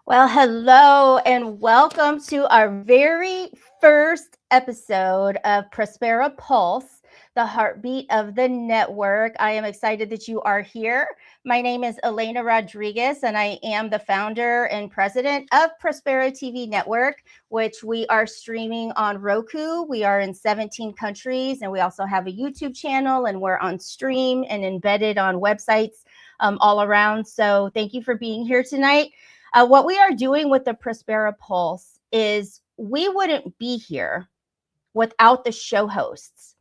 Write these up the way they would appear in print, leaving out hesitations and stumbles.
Well, hello and welcome to our very first episode of Prospera Pulse, the heartbeat of the network. I am excited that you are here. My name is Elena Rodriguez, and I am the founder and president of Prospera TV Network, which we are streaming on Roku. We are in 17 countries, and we also have a YouTube channel, and we're on stream and embedded on websites all around. So thank you for being here tonight. What we are doing with the Prospera Pulse is we wouldn't be here without the show hosts.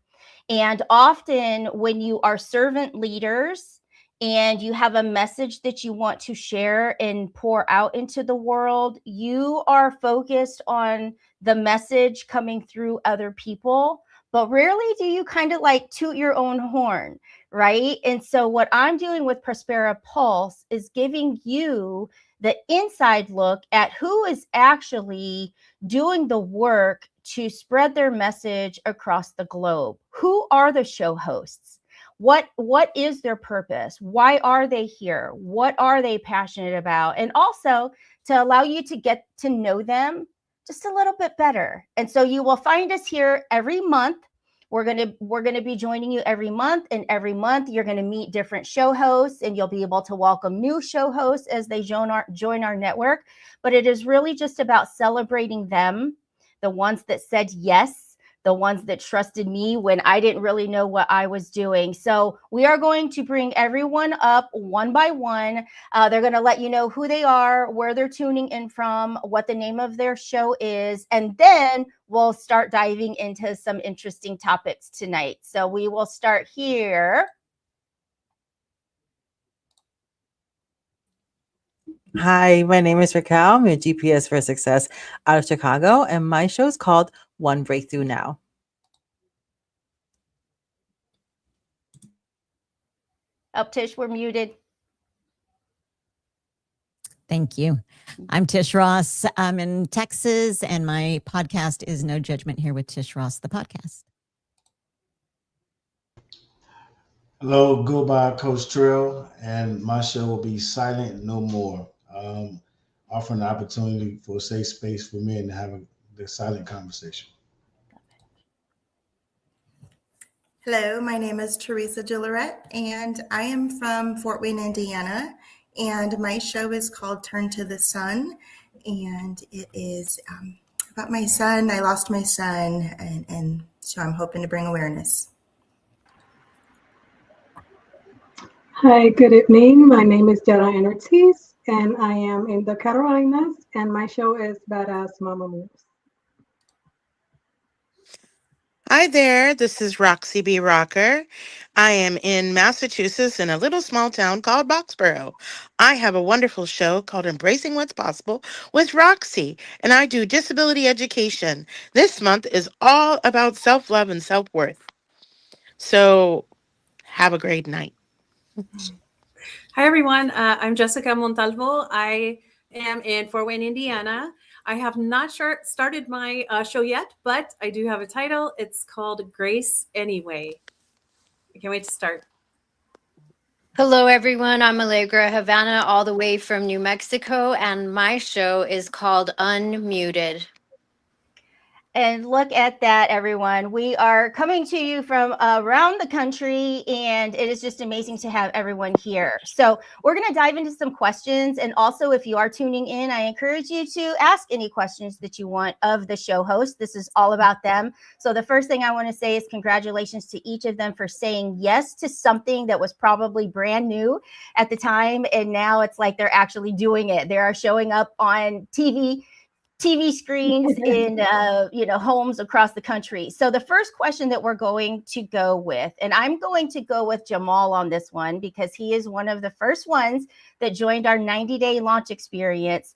And often when you are servant leaders and you have a message that you want to share and pour out into the world, you are focused on the message coming through other people, but rarely do you kind of like toot your own horn, right? And so what I'm doing with Prospera Pulse is giving you the inside look at who is actually doing the work to spread their message across the globe. Who are the show hosts? What is their purpose? Why are they here? What are they passionate about? And also to allow you to get to know them just a little bit better. And so you will find us here every month. We're gonna be joining you every month, and every month you're gonna meet different show hosts, and you'll be able to welcome new show hosts as they join our network. But it is really just about celebrating them, the ones that said yes, the ones that trusted me when I didn't really know what I was doing. So we are going to bring everyone up one by one. They're going to let you know who they are, where they're tuning in from, what the name of their show is, and then we'll start diving into some interesting topics tonight. So we will start here. Hi, my name is Raquel. I'm a GPS for Success out of Chicago, and my show is called One Breakthrough Now. Tish, we're muted. Thank you. I'm Tish Ross. I'm in Texas, and my podcast is No Judgment Here with Tish Ross, the podcast. Hello, go by Coach Trill, and my show will be Silent No More, offering the opportunity for a safe space for men to have the silent conversation. Hello, my name is Teresa Gilleret, and I am from Fort Wayne, Indiana, and my show is called Turn to the Sun, and it is about my son. I lost my son, and so I'm hoping to bring awareness. Hi, good evening. My name is Jara Ortiz, and I am in the Carolinas, and my show is Badass Mama Moves. Hi there, this is Roxy B. Rocker. I am in Massachusetts in a little small town called Boxborough. I have a wonderful show called Embracing What's Possible with Roxy, and I do disability education. This month is all about self-love and self-worth. So have a great night. Hi, everyone. I'm Jessica Montalvo. I am in Fort Wayne, Indiana. I have not started my show yet, but I do have a title. It's called Grace Anyway. I can't wait to start. Hello, everyone. I'm Allegra Havana, all the way from New Mexico, and my show is called Unmuted. And look at that, everyone. We are coming to you from around the country, and it is just amazing to have everyone here. So we're going to dive into some questions. And also, if you are tuning in, I encourage you to ask any questions that you want of the show host. This is all about them. So the first thing I want to say is congratulations to each of them for saying yes to something that was probably brand new at the time. And now it's like they're actually doing it. They are showing up on TV screens in homes across the country. So the first question that we're going to go with, and I'm going to go with Jamal on this one because he is one of the first ones that joined our 90-day launch experience.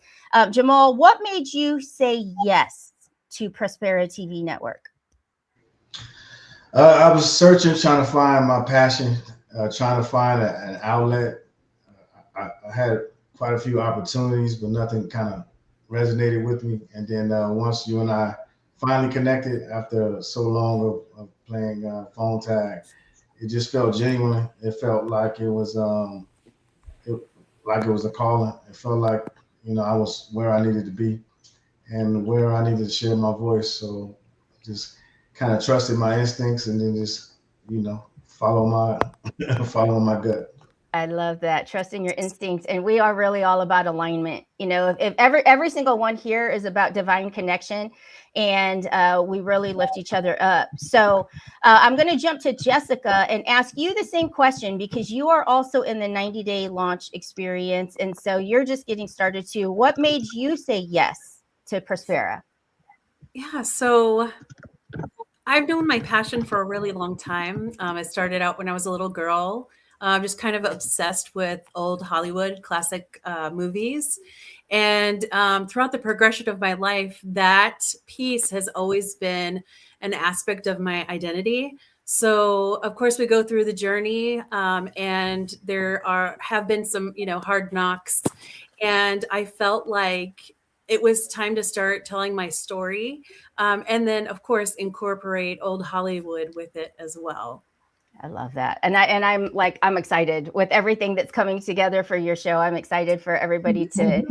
Jamal, what made you say yes to Prospera TV Network? I was searching, trying to find my passion, trying to find an outlet. I had quite a few opportunities, but nothing kind of resonated with me. And then once you and I finally connected after so long of playing phone tag, it just felt genuine. It felt like it was a calling. It felt like I was where I needed to be and where I needed to share my voice. So just kind of trusted my instincts and then just, follow my follow my gut. I love that. Trusting your instincts. And we are really all about alignment. If every single one here is about divine connection, and we really lift each other up. So I'm going to jump to Jessica and ask you the same question, because you are also in the 90-day launch experience. And so you're just getting started too. What made you say yes to Prospera? Yeah, so I've known my passion for a really long time. It started out when I was a little girl, just kind of obsessed with old Hollywood classic movies. And throughout the progression of my life, that piece has always been an aspect of my identity. So, of course, we go through the journey, and there have been some, hard knocks. And I felt like it was time to start telling my story, and then, of course, incorporate old Hollywood with it as well. I love that. And I'm excited with everything that's coming together for your show. I'm excited for everybody to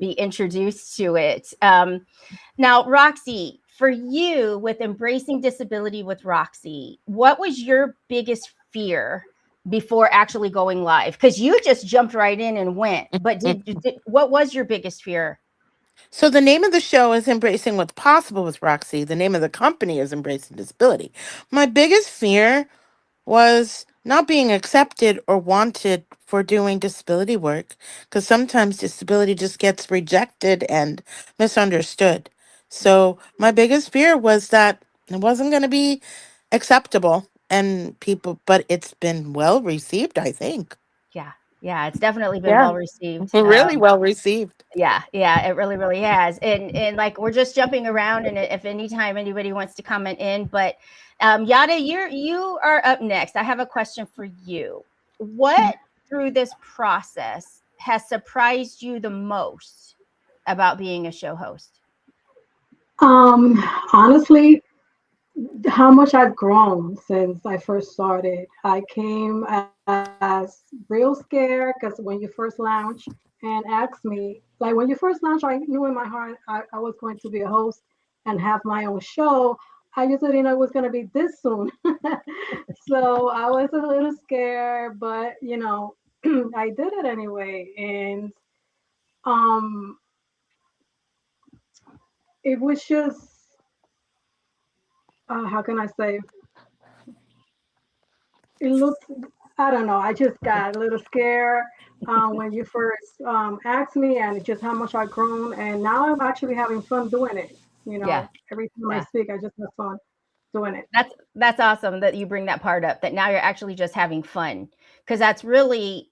be introduced to it. Now, Roxy, for you, with Embracing Disability with Roxy, what was your biggest fear before actually going live? Because you just jumped right in and went, but what was your biggest fear? So the name of the show is Embracing What's Possible with Roxy. The name of the company is Embracing Disability. My biggest fear was not being accepted or wanted for doing disability work, because sometimes disability just gets rejected and misunderstood. So my biggest fear was that it wasn't going to be acceptable and people, but it's been well received, I think. Yeah, it's definitely been Yeah, well received. really well received. Yeah, it really has. And like, we're just jumping around, and if anytime anybody wants to comment in, but Yada, you are up next. I have a question for you. What through this process has surprised you the most about being a show host? Honestly, how much I've grown since I first started. I came as real scared because when you first launch and asked me, like when you first launch, I knew in my heart I was going to be a host and have my own show. I just didn't know it was going to be this soon. So I was a little scared, but I did it anyway. And um, it was just, how can I say, it looked, I don't know, I just got a little scared when you first asked me, and just how much I've grown. And now I'm actually having fun doing it. Yeah, Every time I yeah. speak, I just have fun doing it. That's awesome that you bring that part up, that now you're actually just having fun, because that's really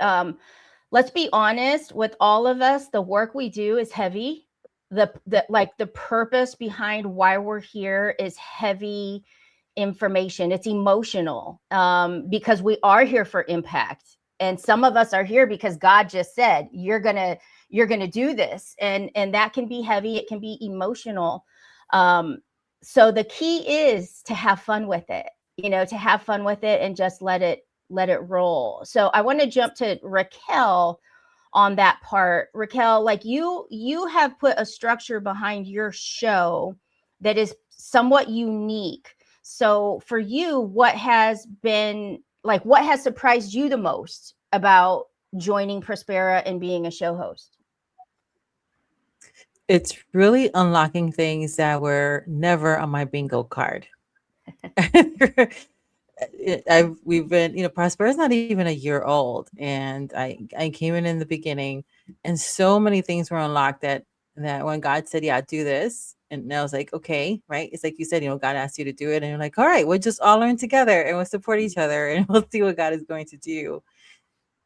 let's be honest with all of us, the work we do is heavy. The purpose behind why we're here is heavy information. It's emotional, because we are here for impact, and some of us are here because God just said you're gonna do this, and that can be heavy. It can be emotional. So the key is to have fun with it, to have fun with it and just let it roll. So I want to jump to Raquel on that part. Raquel, like, you have put a structure behind your show that is somewhat unique. So for you, what has surprised you the most about joining Prospera and being a show host? It's really unlocking things that were never on my bingo card. We've been, Prospera is not even a year old, and I came in the beginning, and so many things were unlocked that when God said, "Yeah, do this," and I was like, "Okay, right." It's like you said, God asked you to do it, and you're like, "All right, we'll just all learn together, and we'll support each other, and we'll see what God is going to do."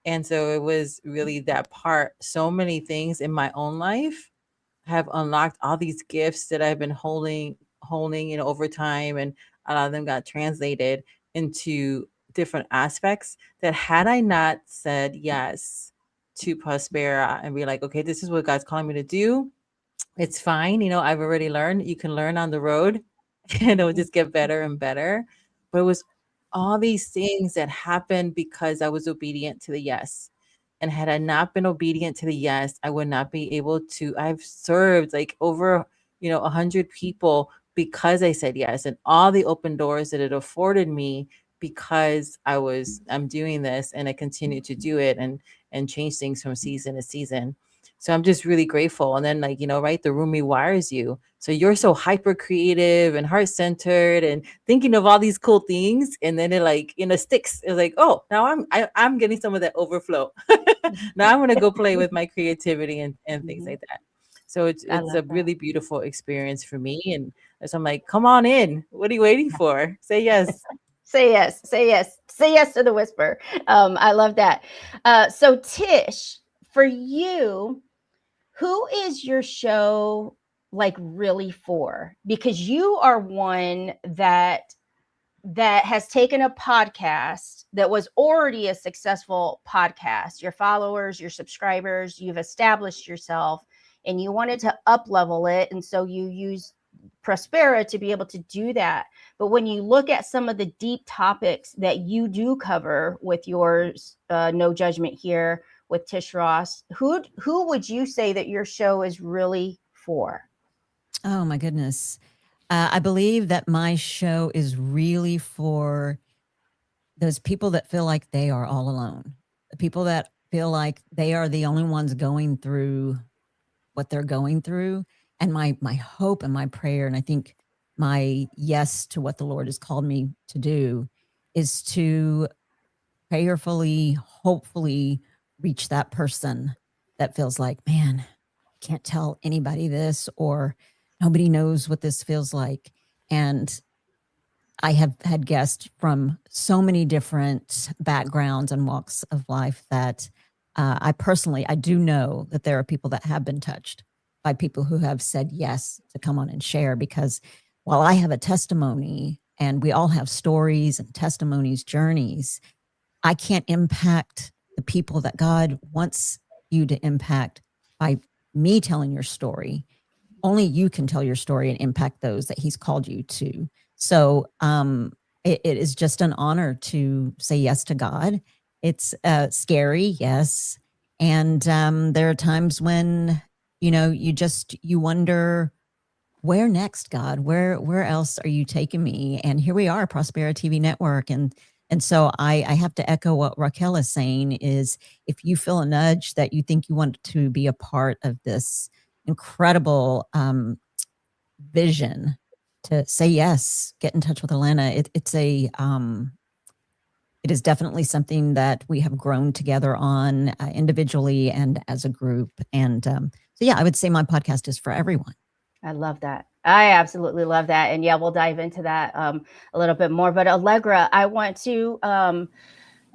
And so it was really that part. So many things in my own life have unlocked all these gifts that I've been holding, over time, and a lot of them got translated into different aspects that, had I not said yes to Prospera and be like, okay, this is what God's calling me to do, it's fine. I've already learned. You can learn on the road and it'll just get better and better. But it was all these things that happened because I was obedient to the yes. And had I not been obedient to the yes, I would not be able to. I've served like over, 100 people because I said yes, and all the open doors that it afforded me because I'm doing this, and I continue to do it and change things from season to season. So I'm just really grateful. And then, like, right, the room rewires you. So you're so hyper creative and heart centered and thinking of all these cool things. And then it like, sticks. It's like, oh, now I'm getting some of that overflow. Now I'm going to go play with my creativity and things like that. So it's I a love that. really beautiful experience for me. And so I'm like, come on in. What are you waiting for? Say yes. Say yes, say yes, say yes to the whisper. I love that. So Tish, for you, who is your show like really for? Because you are one that has taken a podcast that was already a successful podcast, your followers, your subscribers, you've established yourself, and you wanted to up level it, and so you use Prospera to be able to do that. But when you look at some of the deep topics that you do cover with yours, No Judgment Here with Tish Ross, who would you say that your show is really for? Oh my goodness. I believe that my show is really for those people that feel like they are all alone, the people that feel like they are the only ones going through what they're going through. And my hope and my prayer, and I think my yes to what the Lord has called me to do, is to prayerfully, hopefully reach that person that feels like, man, can't tell anybody this, or nobody knows what this feels like. And I have had guests from so many different backgrounds and walks of life that I do know that there are people that have been touched by people who have said yes to come on and share. Because while I have a testimony, and we all have stories and testimonies, journeys, I can't impact the people that God wants you to impact by me telling your story. Only you can tell your story and impact those that He's called you to. So it is just an honor to say yes to God. It's scary, yes. And there are times when, you wonder, where next, God? Where else are you taking me? And here we are, Prospera TV Network. And so I have to echo what Raquel is saying, is if you feel a nudge that you think you want to be a part of this incredible vision, to say yes, get in touch with Alana. It is definitely something that we have grown together on, individually and as a group. And so, yeah, I would say my podcast is for everyone. I love that. I absolutely love that. And yeah, we'll dive into that a little bit more. But Allegra, I want to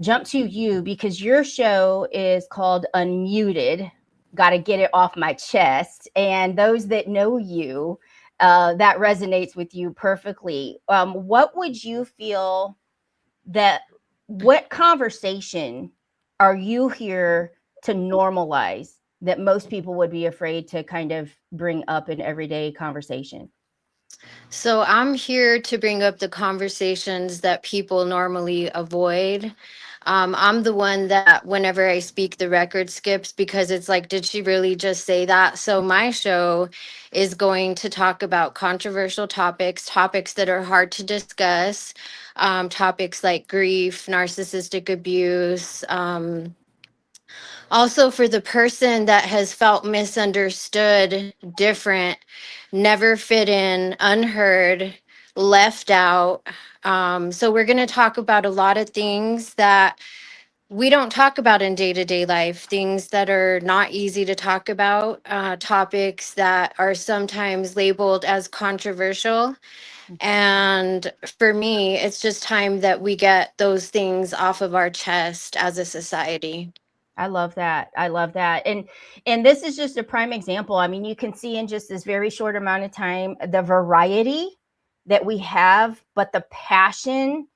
jump to you because your show is called Unmuted. Got to get it off my chest. And those that know you, that resonates with you perfectly. What would you feel what conversation are you here to normalize that most people would be afraid to kind of bring up in everyday conversation? So I'm here to bring up the conversations that people normally avoid. I'm the one that whenever I speak, the record skips because it's like, did she really just say that? So my show is going to talk about controversial topics that are hard to discuss, topics like grief, narcissistic abuse, also for the person that has felt misunderstood, different, never fit in, unheard, left out. So we're going to talk about a lot of things that we don't talk about in day-to-day life, things that are not easy to talk about, topics that are sometimes labeled as controversial. And for me, it's just time that we get those things off of our chest as a society. I love that. I love that. And this is just a prime example. I mean, you can see in just this very short amount of time the variety that we have, but the passion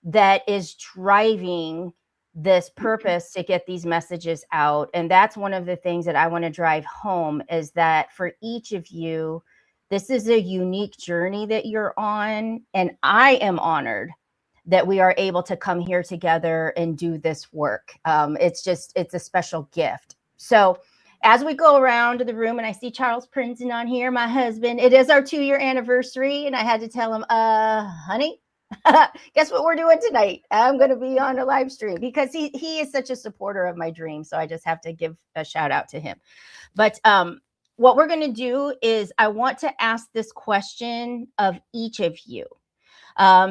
that is driving this purpose to get these messages out. And that's one of the things that I want to drive home, is that for each of you, this is a unique journey that you're on. And I am honored that we are able to come here together and do this work. It's a special gift. So as we go around the room, and I see Charles Princeton on here, my husband, it is our 2-year anniversary. And I had to tell him, honey, guess what we're doing tonight? I'm going to be on a live stream, because he is such a supporter of my dream. So I just have to give a shout out to him. But what we're going to do is I want to ask this question of each of you.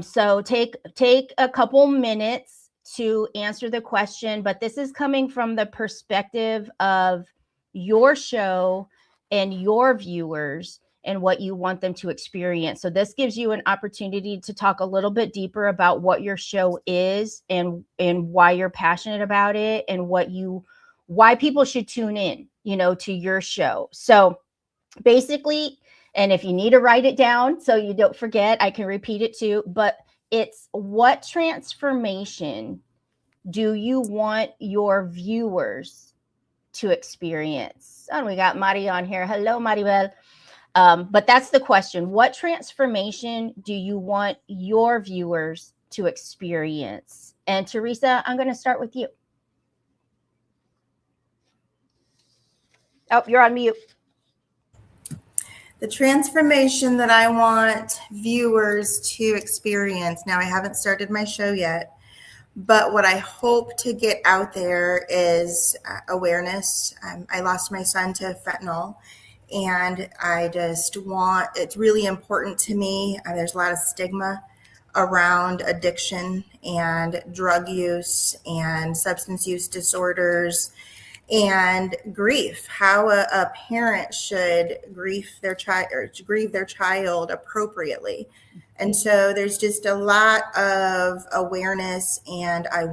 So take a couple minutes to answer the question, but this is coming from the perspective of your show and your viewers and what you want them to experience. So this gives you an opportunity to talk a little bit deeper about what your show is and why you're passionate about it and why people should tune in, to your show. So basically, and if you need to write it down so you don't forget, I can repeat it too, but it's, what transformation do you want your viewers to experience? And we got Mari on here. Hello, Maribel. But that's the question. What transformation do you want your viewers to experience? And Teresa, I'm going to start with you. Oh, you're on mute. The transformation that I want viewers to experience. Now, I haven't started my show yet, but what I hope to get out there is awareness. I lost my son to fentanyl, and I just want, it's really important to me. There's a lot of stigma around addiction and drug use and substance use disorders and grief, how a parent should grieve their child appropriately. And so there's just a lot of awareness, and I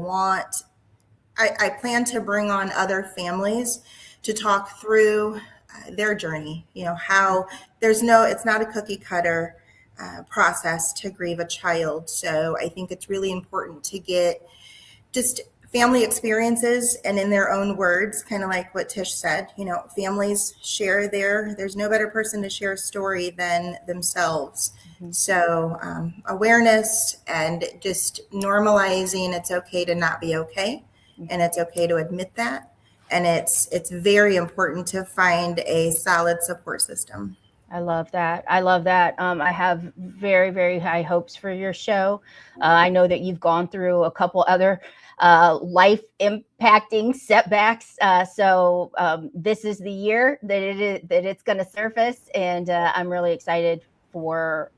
plan to bring on other families to talk through their journey, how it's not a cookie cutter process to grieve a child. So I think it's really important to get just family experiences, and in their own words, kind of like what Tish said, families share there's no better person to share a story than themselves. Mm-hmm. So awareness and just normalizing it's okay to not be okay, and it's okay to admit that. And it's very important to find a solid support system. I love that. I have very, very high hopes for your show. I know that you've gone through a couple other life impacting setbacks. So this is the year that it's going to surface. And I'm really excited for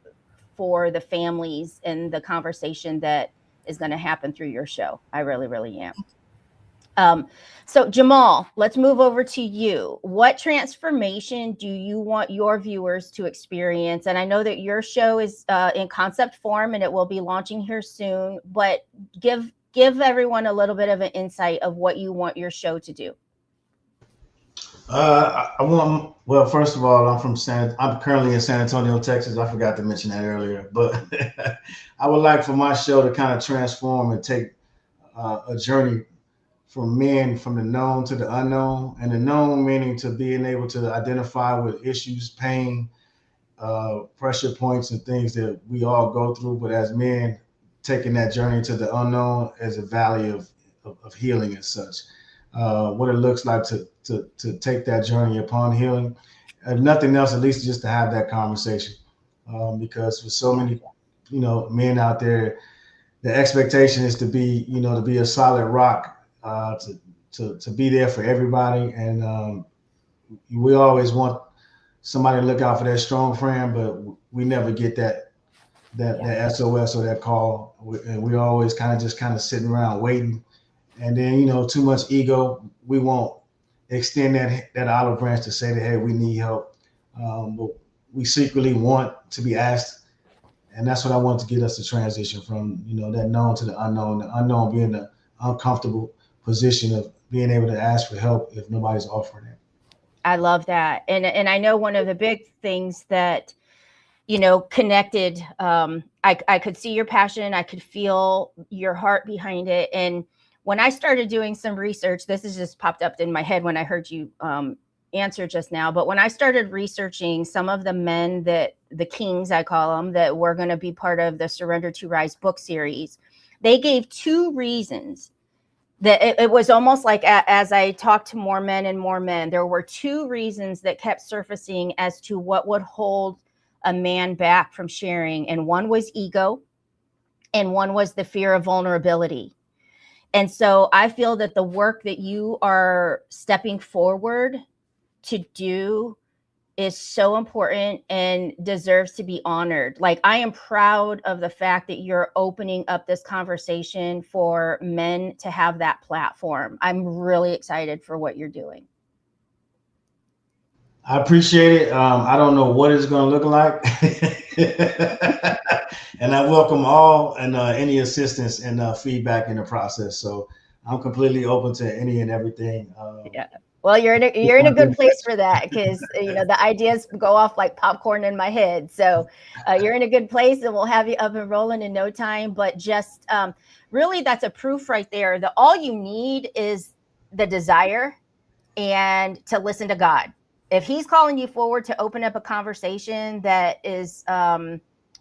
the families and the conversation that is going to happen through your show. I really, really am. So Jamal, let's move over to you. What transformation do you want your viewers to experience? And I know that your show is in concept form and it will be launching here soon, but give everyone a little bit of an insight of what you want your show to do. Well, first of all, I'm currently in San Antonio, Texas. I forgot to mention that earlier, but I would like for my show to kind of transform and take a journey from men from the known to the unknown, and the known meaning to being able to identify with issues, pain, pressure points, and things that we all go through. But as men, taking that journey to the unknown as a valley of healing as such. What it looks like to take that journey upon healing. If nothing else, at least just to have that conversation. Because for so many, men out there, the expectation is to be a solid rock, to be there for everybody. And we always want somebody to look out for that strong friend, but we never get that SOS or that call. And we always kind of sitting around waiting. And then, too much ego, we won't extend that olive branch to say that, hey, we need help. But we secretly want to be asked. And that's what I want to get us to transition from, that known to the unknown being the uncomfortable position of being able to ask for help if nobody's offering it. I love that. And I know one of the big things that, connected, I could see your passion. I could feel your heart behind it. And when I started doing some research, this has just popped up in my head when I heard you answer just now. But when I started researching some of the men the kings, I call them, that were going to be part of the Surrender to Rise book series, They gave 2 reasons that it was almost like as I talked to more men and more men, there were 2 reasons that kept surfacing as to what would hold a man back from sharing. And one was ego, and one was the fear of vulnerability. And so I feel that the work that you are stepping forward to do is so important and deserves to be honored. Like, I am proud of the fact that you're opening up this conversation for men to have that platform. I'm really excited for what you're doing. I appreciate it. I don't know what it's going to look like. And I welcome all and any assistance and feedback in the process. So I'm completely open to any and everything. Yeah. Well, you're in a good place for that, because the ideas go off like popcorn in my head. So you're in a good place, and we'll have you up and rolling in no time. But just really, that's a proof right there that all you need is the desire and to listen to God. If He's calling you forward to open up a conversation that is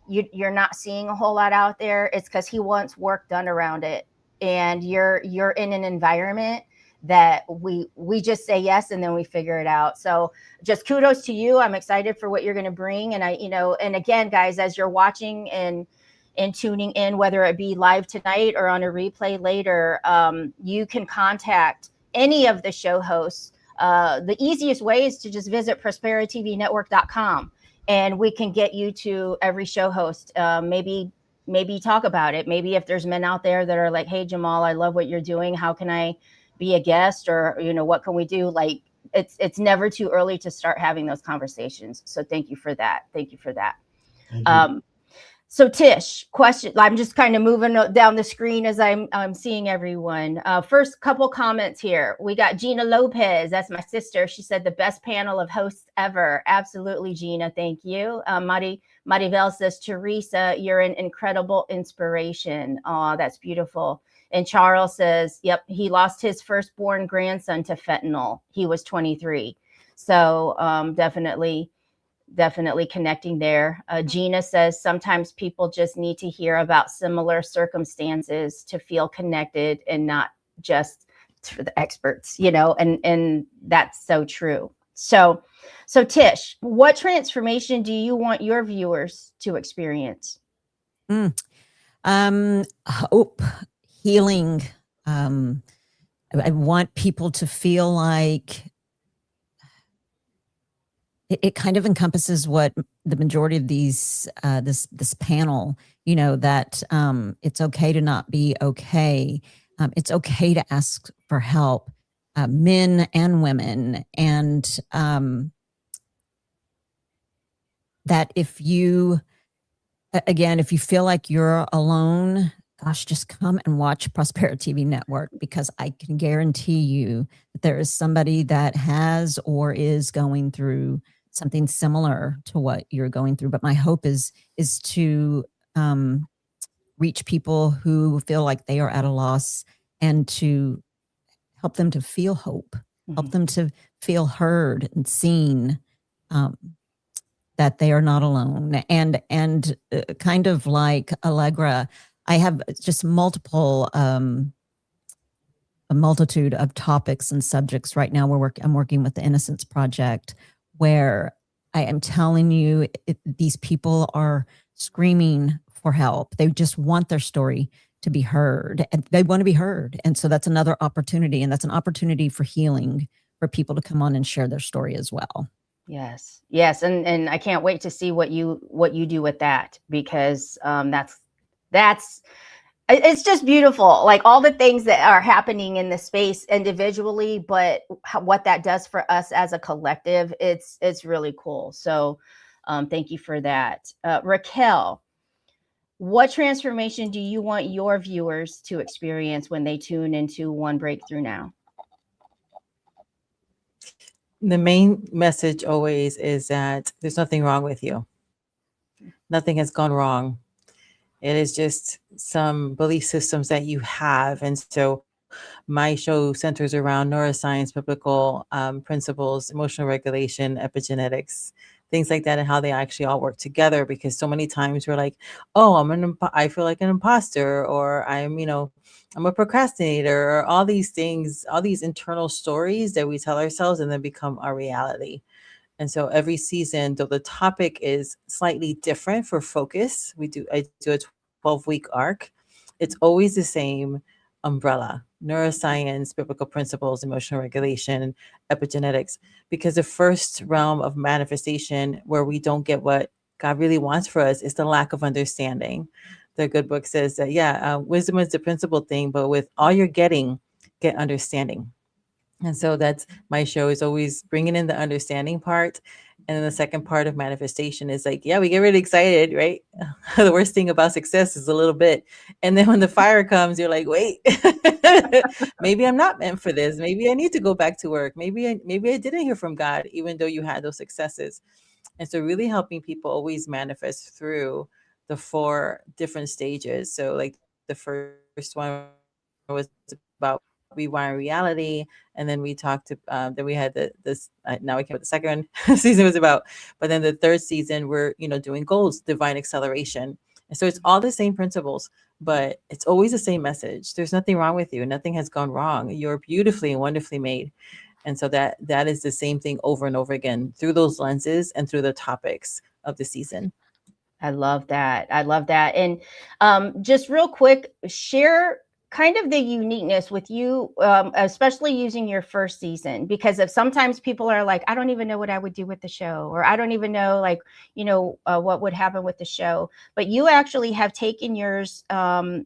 you're not seeing a whole lot out there, it's because He wants work done around it, and you're in an environment that we just say yes, and then we figure it out. So just kudos to you. I'm excited for what you're going to bring. And and again, guys, as you're watching and tuning in, whether it be live tonight or on a replay later, you can contact any of the show hosts. The easiest way is to just visit prosperatvnetwork.com, and we can get you to every show host. Maybe talk about it. Maybe if there's men out there that are like, hey, Jamal, I love what you're doing. How can I be a guest? Or, what can we do? Like, it's never too early to start having those conversations. So thank you for that. Thank you for that. So Tish, question. I'm just kind of moving down the screen as I'm seeing everyone. First couple comments here. We got Gina Lopez. That's my sister. She said the best panel of hosts ever. Absolutely, Gina. Thank you. Maribel says, Teresa, you're an incredible inspiration. Oh, that's beautiful. And Charles says, yep, he lost his firstborn grandson to fentanyl. He was 23. So definitely connecting there. Gina says, sometimes people just need to hear about similar circumstances to feel connected, and not just for the experts, and that's so true. So Tish, what transformation do you want your viewers to experience? Hope, healing. I want people to feel like it kind of encompasses what the majority of these this panel, that it's okay to not be okay. It's okay to ask for help, men and women, and that if you feel like you're alone, gosh, just come and watch Prospera TV Network, because I can guarantee you that there is somebody that has or is going through something similar to what you're going through. But my hope is to reach people who feel like they are at a loss, and to help them to feel hope, help them to feel heard and seen, that they are not alone. And kind of like Allegra, I have just a multitude of topics and subjects right now. I'm working with the Innocence Project, where I am telling you, these people are screaming for help. They just want their story to be heard, and they want to be heard. And so that's another opportunity, and that's an opportunity for healing, for people to come on and share their story as well. Yes. And I can't wait to see what you do with that, because it's just beautiful. Like, all the things that are happening in the space individually, but what that does for us as a collective, it's really cool. So thank you for that. Raquel, what transformation do you want your viewers to experience when they tune into One Breakthrough Now? The main message always is that there's nothing wrong with you. Nothing has gone wrong. It is just some belief systems that you have. And so my show centers around neuroscience, biblical principles, emotional regulation, epigenetics, things like that, and how they actually all work together. Because so many times we're like, oh, I feel like an imposter, or I'm a procrastinator, or all these things, all these internal stories that we tell ourselves and then become our reality. And so every season, though the topic is slightly different for focus, I do a 12-week arc. It's always the same umbrella: neuroscience, biblical principles, emotional regulation, epigenetics. Because the first realm of manifestation where we don't get what God really wants for us is the lack of understanding. The good book says that, wisdom is the principal thing, but with all you're getting, get understanding. And so that's my show, is always bringing in the understanding part. And then the second part of manifestation is like, yeah, we get really excited, right? The worst thing about success is a little bit. And then when the fire comes, you're like, wait, maybe I'm not meant for this. Maybe I need to go back to work. Maybe I didn't hear from God, even though you had those successes. And so really helping people always manifest through the 4 different stages. So like the first one was about rewiring reality. And then we talked to, then we had now we came with the second season was about, but then the third season, we're, doing goals, divine acceleration. And so it's all the same principles, but it's always the same message. There's nothing wrong with you. Nothing has gone wrong. You're beautifully and wonderfully made. And so that is the same thing over and over again through those lenses and through the topics of the season. I love that. I love that. And just real quick, share kind of the uniqueness with you, especially using your first season, because if sometimes people are like, I don't even know what I would do with the show, or I don't even know, like, what would happen with the show. But you actually have taken yours and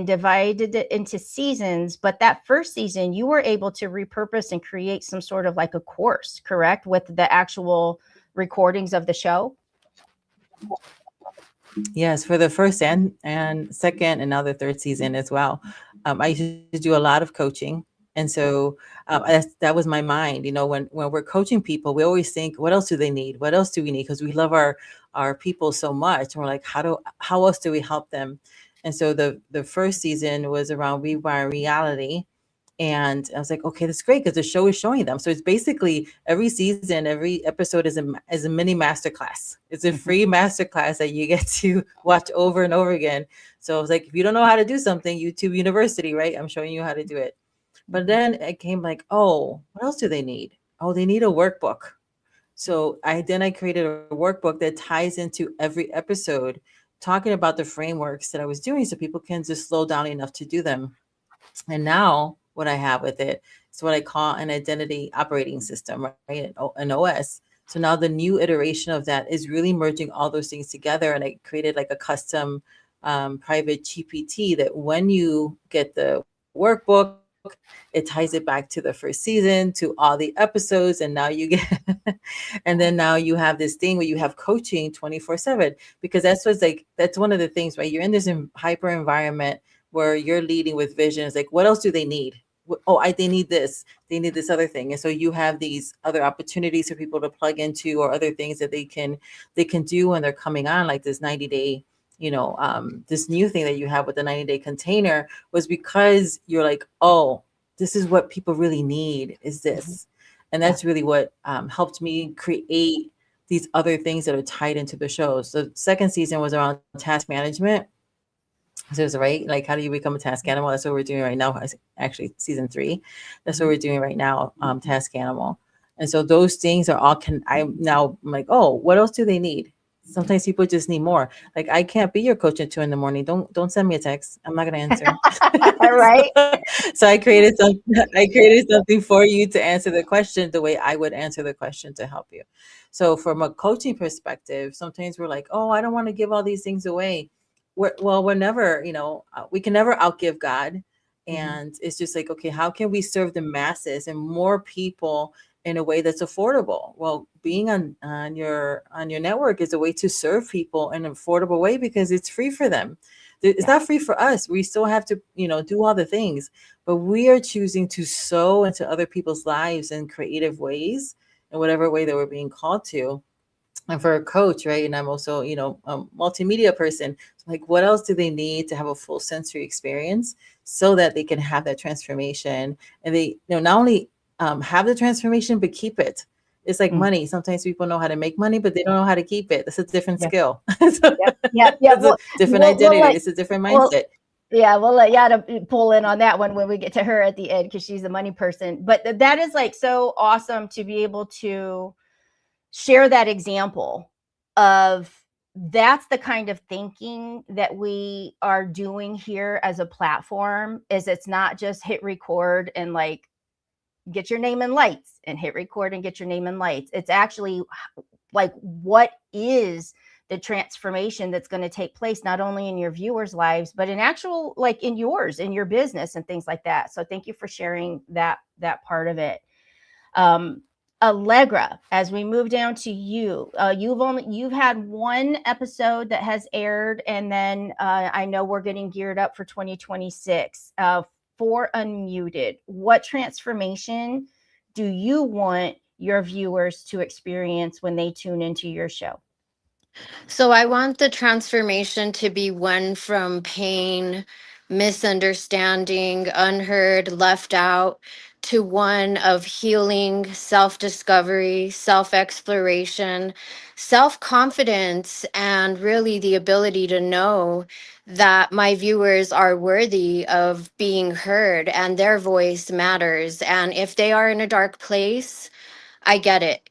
divided it into seasons. But that first season, you were able to repurpose and create some sort of like a course, correct, with the actual recordings of the show? Yes, for the first and second and now the third season as well. I used to do a lot of coaching. And so that was my mind. When we're coaching people, we always think, what else do they need? What else do we need? Because we love our people so much. And we're like, how else do we help them? And so the first season was around rewire reality. And I was like, okay, that's great, because the show is showing them. So it's basically every season, every episode is a mini masterclass. It's a free masterclass that you get to watch over and over again. So I was like, if you don't know how to do something, YouTube University, right? I'm showing you how to do it. But then it came like, oh, what else do they need? Oh, they need a workbook. So I created a workbook that ties into every episode, talking about the frameworks that I was doing so people can just slow down enough to do them. And now what I have with it is what I call an identity operating system, right? An OS. So now the new iteration of that is really merging all those things together. And I created like a custom private GPT that when you get the workbook, it ties it back to the first season, to all the episodes. And now you get, and then now you have this thing where you have coaching 24/7, because that's one of the things, right? You're in this hyper environment where you're leading with vision. It's like, what else do they need? They need this. They need this other thing. And so you have these other opportunities for people to plug into, or other things that they can do when they're coming on, like this 90-day, this new thing that you have with the 90-day container, was because you're like, oh, this is what people really need, is this. And that's really what helped me create these other things that are tied into the show. So the second season was around task management. So it's right, like, how do you become a task animal? That's what we're doing right now. Actually, season 3, that's what we're doing right now. Task animal. And so those things are all I'm like, oh, what else do they need? Sometimes people just need more. Like, I can't be your coach at 2 a.m. Don't send me a text. I'm not gonna answer. Right. So I created something for you to answer the question the way I would answer the question to help you. So from a coaching perspective, sometimes we're like, oh, I don't want to give all these things away. We're never, we can never outgive God. And it's just like, okay, how can we serve the masses and more people in a way that's affordable? Well, being on your network is a way to serve people in an affordable way, because it's free for them. It's not free for us. We still have to, do all the things, but we are choosing to sow into other people's lives in creative ways, in whatever way that we're being called to. And for a coach, right? And I'm also, a multimedia person. So like, what else do they need to have a full sensory experience so that they can have that transformation? And they, not only have the transformation, but keep it. It's like Mm. money. Sometimes people know how to make money, but they don't know how to keep it. It's a different Yeah. skill. Yeah. It's a different identity. It's a different mindset. Yeah, we'll let Yada pull in on that one when we get to her at the end, because she's a money person. But that is like so awesome to be able to share that example of, that's the kind of thinking that we are doing here as a platform. Is it's not just hit record and like get your name in lights, and hit record and get your name in lights. It's actually like, what is the transformation that's going to take place, not only in your viewers' lives, but in actual, like in yours, in your business and things like that. So thank you for sharing that part of it. Allegra, as we move down to you, you've had one episode that has aired, and then I know we're getting geared up for 2026. For Unmuted, what transformation do you want your viewers to experience when they tune into your show? So I want the transformation to be one from pain, misunderstanding, unheard, left out, to one of healing, self discovery, self exploration, self confidence, and really the ability to know that my viewers are worthy of being heard and their voice matters. And if they are in a dark place, I get it.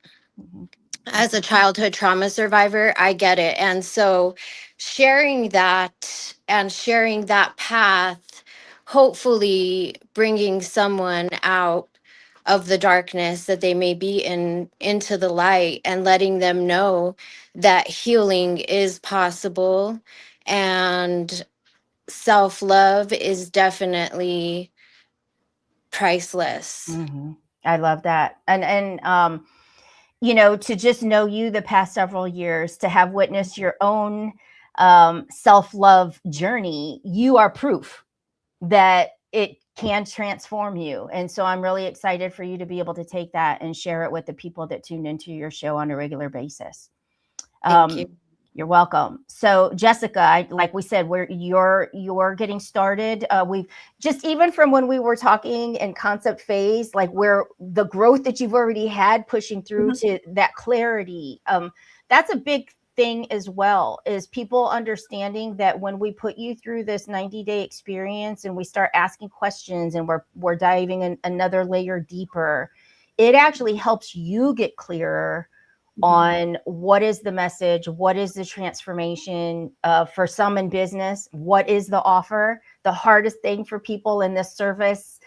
As a childhood trauma survivor, I get it. And so sharing that path, hopefully bringing someone out of the darkness that they may be in into the light, and letting them know that healing is possible, and self-love is definitely priceless. Mm-hmm. I love that. And to just know you the past several years, to have witnessed your own self-love journey, you are proof that it can transform you. And so I'm really excited for you to be able to take that and share it with the people that tune into your show on a regular basis. Thank you. You're welcome. So Jessica, like we said, you're getting started. We've just, even from when we were talking in concept phase, like where the growth that you've already had pushing through to that clarity. That's a big thing as well, is people understanding that when we put you through this 90-day experience and we start asking questions and we're diving in another layer deeper, it actually helps you get clearer on what is the message, what is the transformation. For some in business, what is the offer? The hardest thing for people in this service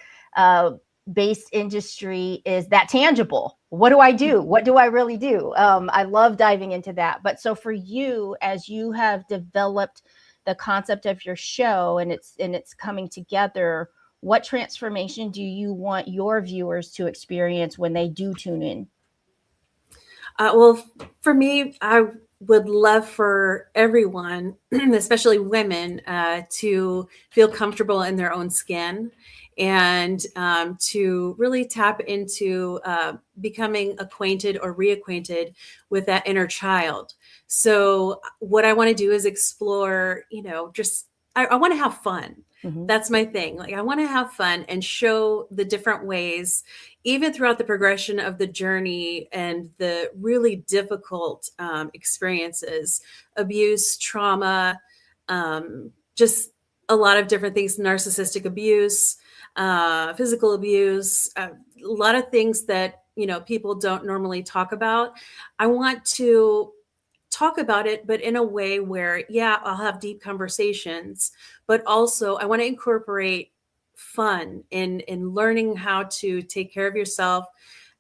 based industry is that tangible. What do I do? What do I really do? I love diving into that. But so for you, as you have developed the concept of your show and it's coming together, what transformation do you want your viewers to experience when they do tune in? Well, for me, I would love for everyone, especially women, to feel comfortable in their own skin, and to really tap into becoming acquainted or reacquainted with that inner child. So what I want to do is explore, I want to have fun. Mm-hmm. That's my thing. Like, I want to have fun and show the different ways, even throughout the progression of the journey and the really difficult experiences, abuse, trauma, just a lot of different things, narcissistic abuse, physical abuse, a lot of things that, people don't normally talk about. I want to talk about it, but in a way where, I'll have deep conversations, but also I want to incorporate fun in learning how to take care of yourself.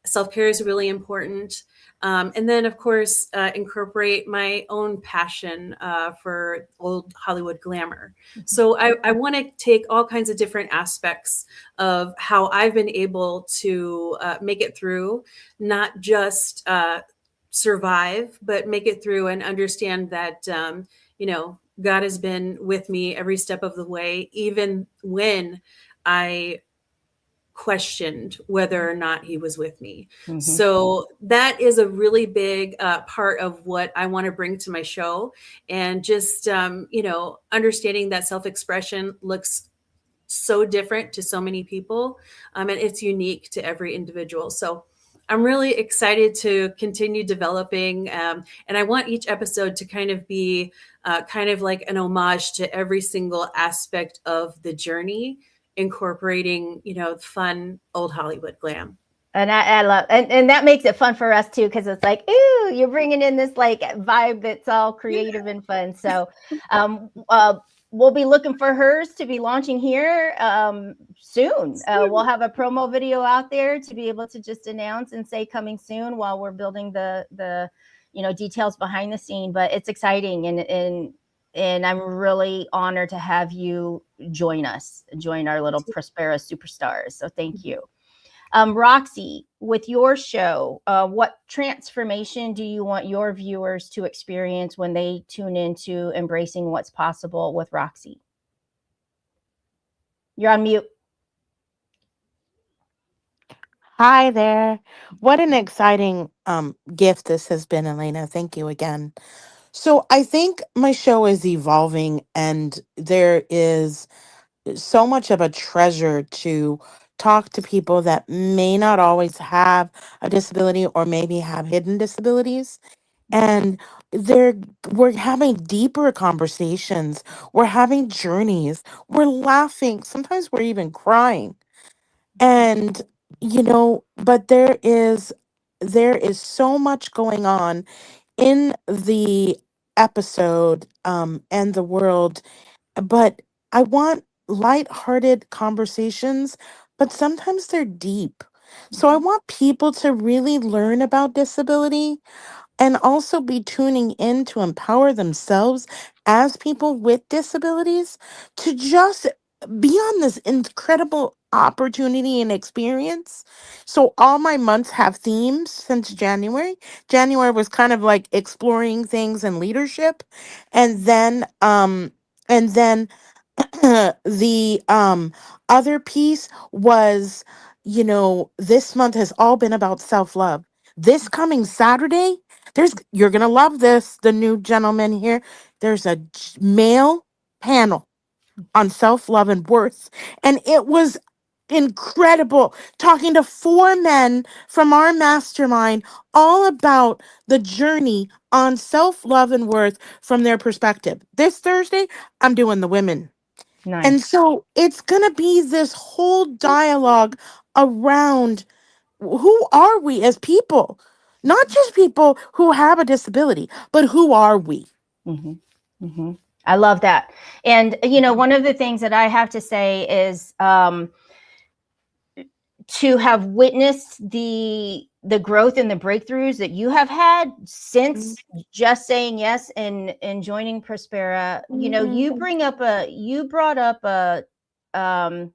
Self-care is really important. And then, of course, incorporate my own passion for old Hollywood glamour. So I want to take all kinds of different aspects of how I've been able to make it through, not just survive, but make it through and understand that, God has been with me every step of the way, even when I questioned whether or not he was with me. Mm-hmm. So that is a really big part of what I want to bring to my show. And just, understanding that self-expression looks so different to so many people, and it's unique to every individual. So I'm really excited to continue developing. And I want each episode to kind of be kind of like an homage to every single aspect of the journey, incorporating, fun old Hollywood glam. And I love, and that makes it fun for us too, because it's like, ooh, you're bringing in this like vibe that's all creative and fun. So, we'll be looking for hers to be launching here soon. We'll have a promo video out there to be able to just announce and say coming soon while we're building the details behind the scene. But it's exciting, and I'm really honored to have you join our little Prospera superstars. So thank you. Roxy, with your show, what transformation do you want your viewers to experience when they tune into Embracing What's Possible with Roxy? You're on mute. Hi there. What an exciting gift this has been, Elena. Thank you again. So I think my show is evolving, and there is so much of a treasure to talk to people that may not always have a disability or maybe have hidden disabilities. And they're we're having deeper conversations. We're having journeys. We're laughing. Sometimes we're even crying. And but there is so much going on in the episode and the world, but I want light-hearted conversations, but sometimes they're deep. So I want people to really learn about disability and also be tuning in to empower themselves as people with disabilities to just be on this incredible opportunity and experience. So all my months have themes since January. January was kind of like exploring things and leadership, and then the other piece was, this month has all been about self-love. This coming Saturday, you're gonna love this, the new gentleman here. There's a male panel on self-love and worth, and it was incredible talking to four men from our mastermind all about the journey on self-love and worth from their perspective. This Thursday, I'm doing the women. Nice. And so it's going to be this whole dialogue around who are we as people? Not just people who have a disability, but who are we? Mm-hmm. Mm-hmm. I love that. And, one of the things that I have to say is to have witnessed the growth and the breakthroughs that you have had since just saying yes and joining Prospera. You brought up a kind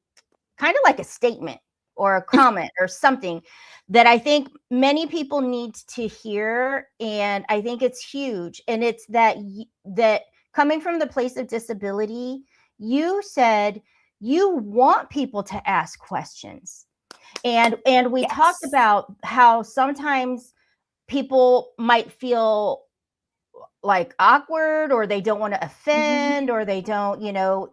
of like a statement or a comment or something that I think many people need to hear, and I think it's huge. And it's that coming from the place of disability, you said you want people to ask questions. And we talked about how sometimes people might feel like awkward, or they don't want to offend, or they don't,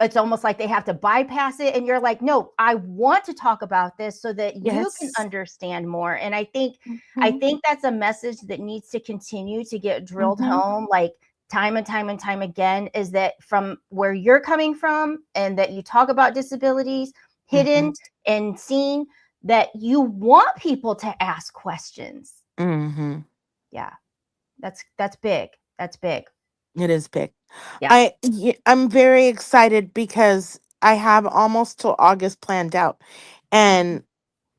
it's almost like they have to bypass it. And you're like, no, I want to talk about this so that you can understand more. And I think that's a message that needs to continue to get drilled home, like time and time and time again, is that from where you're coming from, and that you talk about disabilities hidden and seen, that you want people to ask questions. Yeah, that's big. That's big. It is big. Yeah. I'm very excited because I have almost till August planned out, and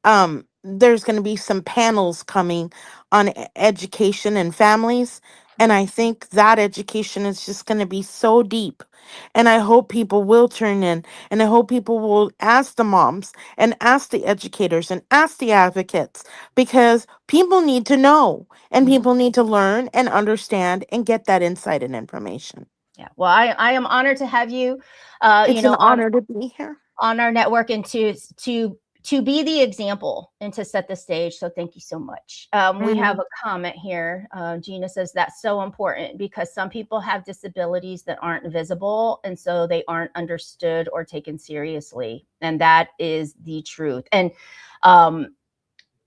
there's going to be some panels coming on education and families, and I think that education is just going to be so deep, and I hope people will turn in, and I hope people will ask the moms and ask the educators and ask the advocates, because people need to know, and people need to learn and understand and get that insight and information. Yeah. Well, I am honored to have you It's an honor to be here on our network, and to be the example and to set the stage. So thank you so much. We have a comment here. Gina says that's so important, because some people have disabilities that aren't visible, and so they aren't understood or taken seriously. And that is the truth. And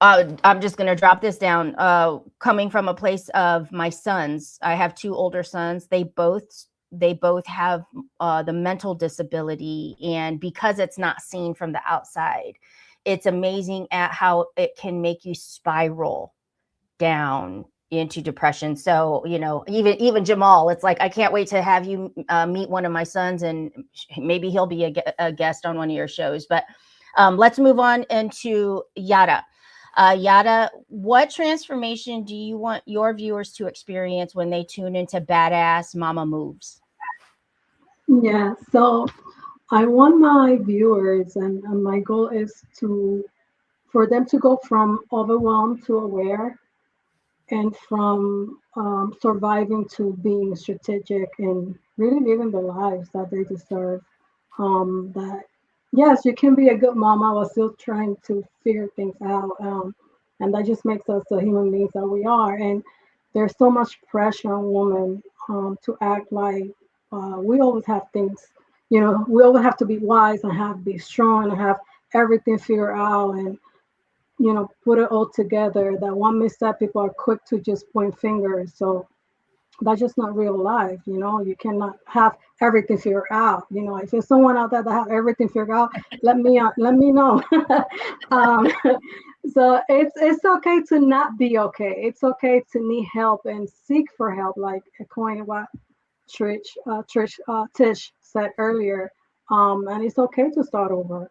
I'm just going to drop this down. Coming from a place of my sons, I have 2 older sons. They both have the mental disability, and because it's not seen from the outside, it's amazing at how it can make you spiral down into depression. So, you know, even Jamal, it's like, I can't wait to have you meet one of my sons, and maybe he'll be a guest on one of your shows. But let's move on into Yada. Yada, what transformation do you want your viewers to experience when they tune into Badass Mama Moves? Yeah, so I want my viewers, and my goal is for them to go from overwhelmed to aware, and from surviving to being strategic and really living the lives that they deserve. That yes, you can be a good mama while still trying to figure things out, and that just makes us the human beings that we are. And there's so much pressure on women to act like we always have things. You know, we always have to be wise and have be strong and have everything figured out, and put it all together. That one misstep, people are quick to just point fingers. So that's just not real life. You cannot have everything figured out. If there's someone out there that have everything figured out, let me know. um, so it's okay to not be okay. It's okay to need help and seek for help, like echoing what Tish said earlier. And it's okay to start over.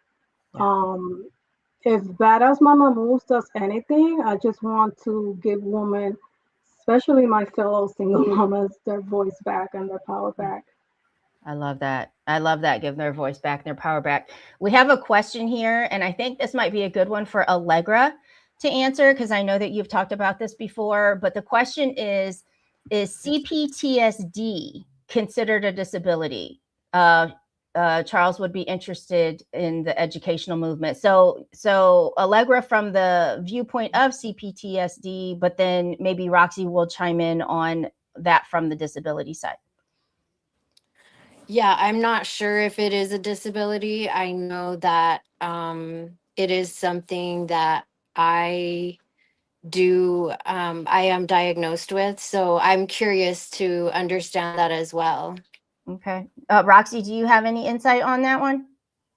Um, if Badass Mama Moves does anything, I just want to give women, especially my fellow single mamas, their voice back and their power back. I love that. I love that. Give their voice back, their power back. We have a question here, and I think this might be a good one for Allegra to answer, because I know that you've talked about this before. But the question is CPTSD considered a disability? Charles would be interested in the educational movement. So Allegra, from the viewpoint of CPTSD, but then maybe Roxy will chime in on that from the disability side. Yeah, I'm not sure if it is a disability. I know that it is something that I I am diagnosed with. So I'm curious to understand that as well. Okay. Roxy, do you have any insight on that one?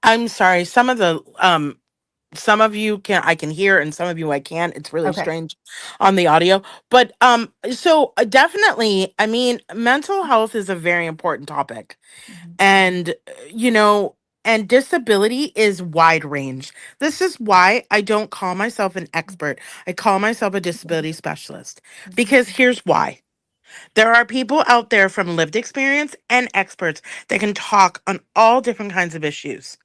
I'm sorry. Some of you I can hear, and some of you I can't. It's really Okay. strange on the audio. But definitely, I mean, mental health is a very important topic. And you know, and disability is wide range. This is why I don't call myself an expert. I call myself a disability specialist, because here's why. There are people out there from lived experience and experts that can talk on all different kinds of issues.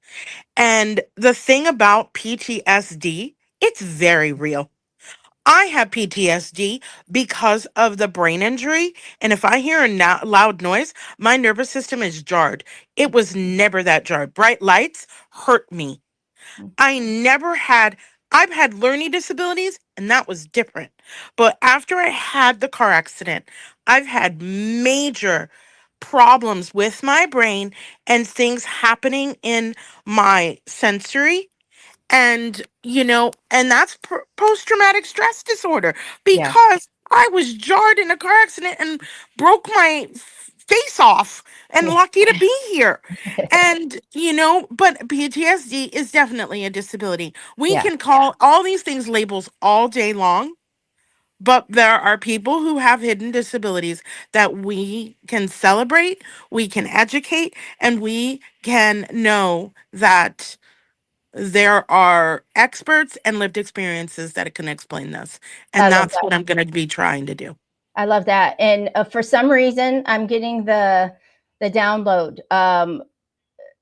And the thing about PTSD, it's very real. I have PTSD because of the brain injury. And if I hear a loud noise, my nervous system is jarred. It was never that jarred. Bright lights hurt me. I never had, I've had learning disabilities, and that was different. But after I had the car accident, I've had major problems with my brain and things happening in my sensory, and that's post-traumatic stress disorder, Yeah. because I was jarred in a car accident and broke my face off, and Yeah. lucky to be here. And but PTSD is definitely a disability. We Yeah. can call all these things labels all day long, but there are people who have hidden disabilities that we can celebrate, we can educate, and we can know that there are experts and lived experiences that can explain this. I And love that's that. what I'm going to be trying to do. I love that. And for some reason, I'm getting the download.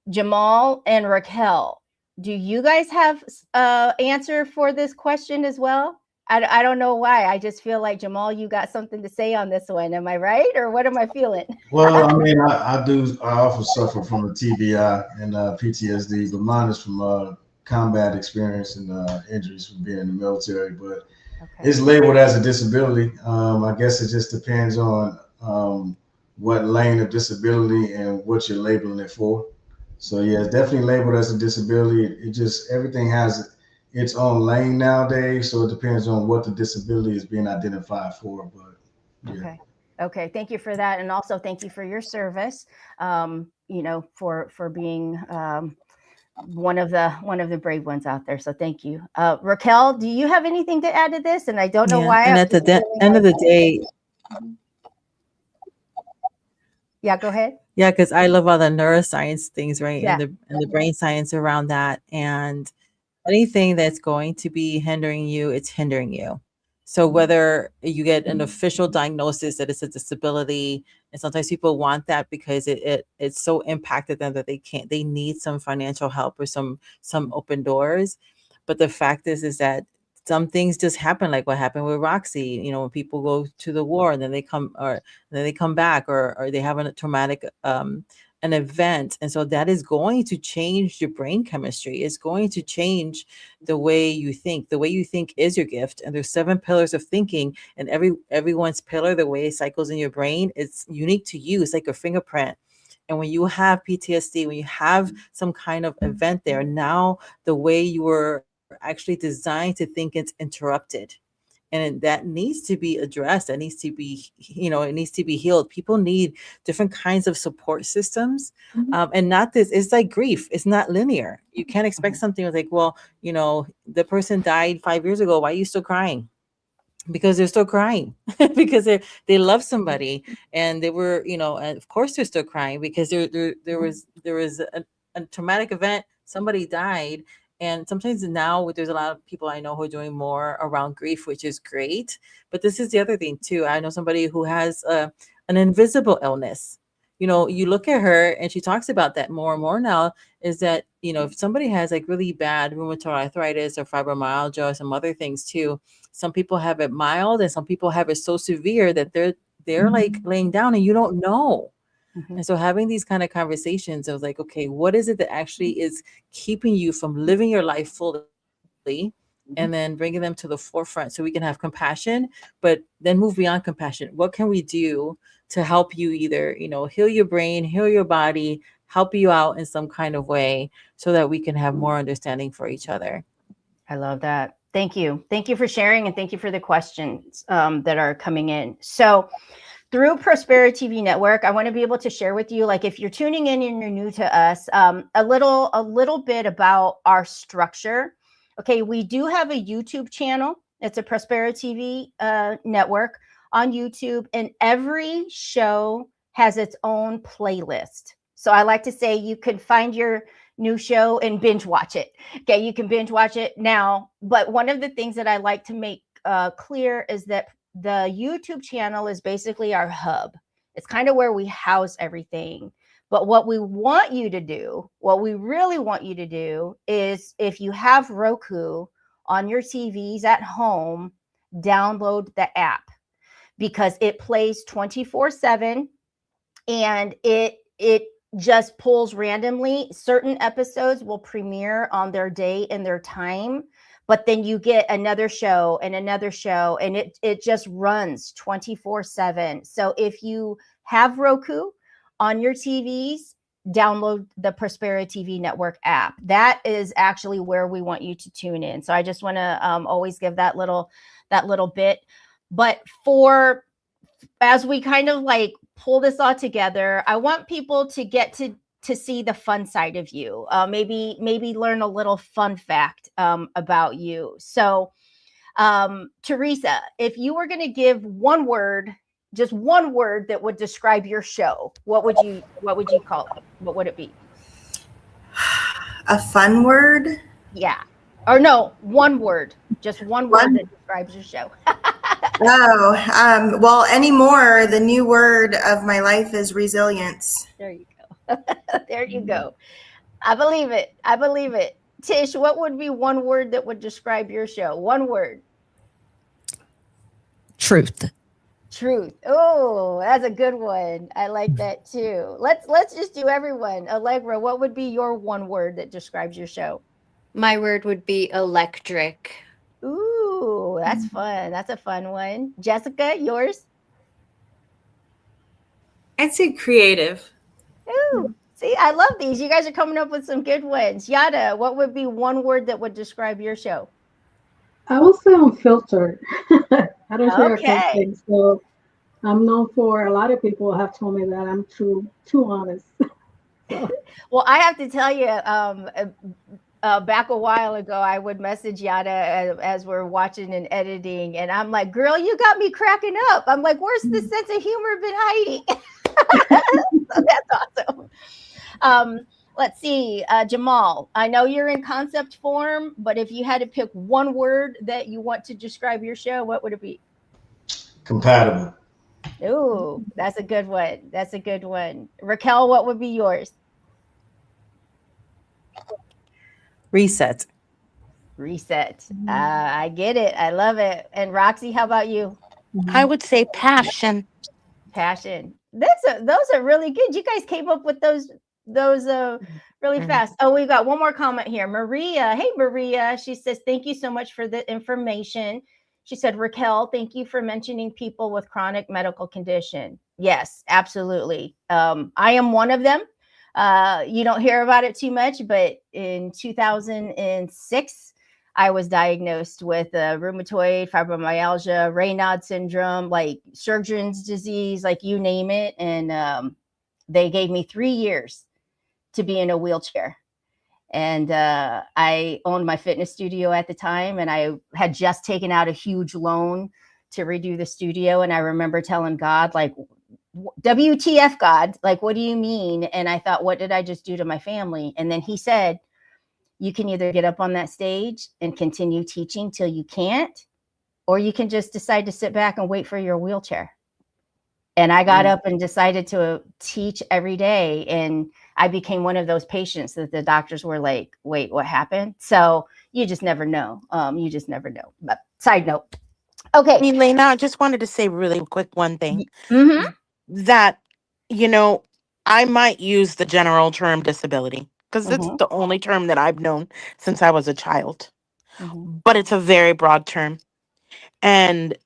Jamal and Raquel, do you guys have answer for this question as well? I don't know why. I just feel like, Jamal, you got something to say on this one. Am I right, or what am I feeling? Well, I mean, I do. I often suffer from a TBI and PTSD, but mine is from combat experience and injuries from being in the military. But Okay. it's labeled as a disability. I guess it just depends on what lane of disability and what you're labeling it for. So yeah, it's definitely labeled as a disability. It just everything has its own lane nowadays. So it depends on what the disability is being identified for. But yeah. Okay. Okay. Thank you for that. And also thank you for your service. For being one of the brave ones out there. So thank you. Raquel, do you have anything to add to this? And I don't know why. And at the end of the day, yeah, go ahead. yeah, because I love all the neuroscience things, right? Yeah. And the brain science around that. And anything that's going to be hindering you, it's hindering you. So whether you get an official diagnosis that it's a disability, and sometimes people want that because it's so impacted them that they need some financial help or some open doors. But the fact is that some things just happen, like what happened with Roxy. When people go to the war and then they come back, or they have a traumatic an event, and so that is going to change your brain chemistry. It's going to change the way you think. The way you think is your gift, and there's 7 pillars of thinking, and everyone's pillar, the way it cycles in your brain, it's unique to you. It's like a fingerprint. And when you have PTSD, when you have some kind of event there, now the way you were actually designed to think, it's interrupted. And that needs to be addressed. That needs to be, it needs to be healed. People need different kinds of support systems. And not this, it's like grief. It's not linear. You can't expect something like, well, the person died 5 years ago. Why are you still crying? Because they're still crying because they love somebody, and they were, and of course they're still crying because there was a traumatic event. Somebody died. And sometimes now there's a lot of people I know who are doing more around grief, which is great. But this is the other thing too. I know somebody who has an invisible illness. You look at her and she talks about that more and more now, is that, if somebody has like really bad rheumatoid arthritis or fibromyalgia or some other things too, some people have it mild and some people have it so severe that they're like laying down and you don't know. And so having these kind of conversations, I was like, okay, what is it that actually is keeping you from living your life fully? And then bringing them to the forefront so we can have compassion, but then move beyond compassion. What can we do to help you either, heal your brain, heal your body, help you out in some kind of way so that we can have more understanding for each other? I love that. Thank you. Thank you for sharing, and thank you for the questions that are coming in. So through Prospera TV Network, I want to be able to share with you, like if you're tuning in and you're new to us, a little bit about our structure. Okay, we do have a YouTube channel. It's a Prospera TV network on YouTube, and every show has its own playlist. So I like to say you can find your new show and binge watch it. Okay, you can binge watch it now. But one of the things that I like to make clear is that the YouTube channel is basically our hub. It's kind of where we house everything. But what we want you to do, what we really want you to do, is if you have Roku on your TVs at home, download the app, because it plays 24/7, and it just pulls randomly. Certain episodes will premiere on their day and their time, but then you get another show and another show, and it just runs 24/7. So if you have Roku on your TVs, download the Prospera TV Network app. That is actually where we want you to tune in. So I just want to always give that little bit. But as we kind of like pull this all together, I want people to get to see the fun side of you. Maybe learn a little fun fact about you. So, Teresa, if you were going to give one word, just one word that would describe your show, what would you call it? What would it be? A fun word? Yeah. Or no, one word. Just one word that describes your show. Well, anymore, the new word of my life is resilience. There you go. There you go. I believe it. I believe it. Tish, what would be one word that would describe your show? One word. Truth. Truth. Oh, that's a good one. I like that too. Let's just do everyone. Allegra, what would be your one word that describes your show? My word would be electric. Ooh, that's fun. That's a fun one. Jessica, yours? I'd say creative. Ooh, See, I love these. You guys are coming up with some good ones. Yada, what would be one word that would describe your show? I will say unfiltered. I don't sugarcoat Okay. things. So I'm known for, a lot of people have told me that I'm too honest. So Well, I have to tell you, back a while ago, I would message Yada as we're watching and editing, and I'm like, "Girl, you got me cracking up." I'm like, "Where's the sense of humor been hiding?" So that's awesome. Let's see, Jamal. I know you're in concept form, but if you had to pick one word that you want to describe your show, what would it be? Compatible. Ooh, that's a good one. That's a good one. Raquel, what would be yours? Reset. Reset. I get it. I love it. And Roxy, how about you? I would say passion. Passion. Those are really good. You guys came up with those really fast. Oh, we've got one more comment here. Maria. Hey Maria. She says, thank you so much for the information. She said, Raquel, thank you for mentioning people with chronic medical condition. Yes, absolutely. I am one of them. You don't hear about it too much, but in 2006, I was diagnosed with rheumatoid, fibromyalgia, Raynaud syndrome, like Sjögren's disease, like you name it. And they gave me 3 years to be in a wheelchair. And I owned my fitness studio at the time, and I had just taken out a huge loan to redo the studio. And I remember telling God, like, WTF, God, like, what do you mean? And I thought, what did I just do to my family? And then he said, you can either get up on that stage and continue teaching till you can't, or you can just decide to sit back and wait for your wheelchair. And I got up and decided to teach every day. And I became one of those patients that the doctors were like, wait, what happened? So you just never know. You just never know. But side note. Okay. Elena, I just wanted to say really quick one thing. Mm-hmm. That, I might use the general term disability because it's Mm-hmm. the only term that I've known since I was a child. Mm-hmm. But it's a very broad term. And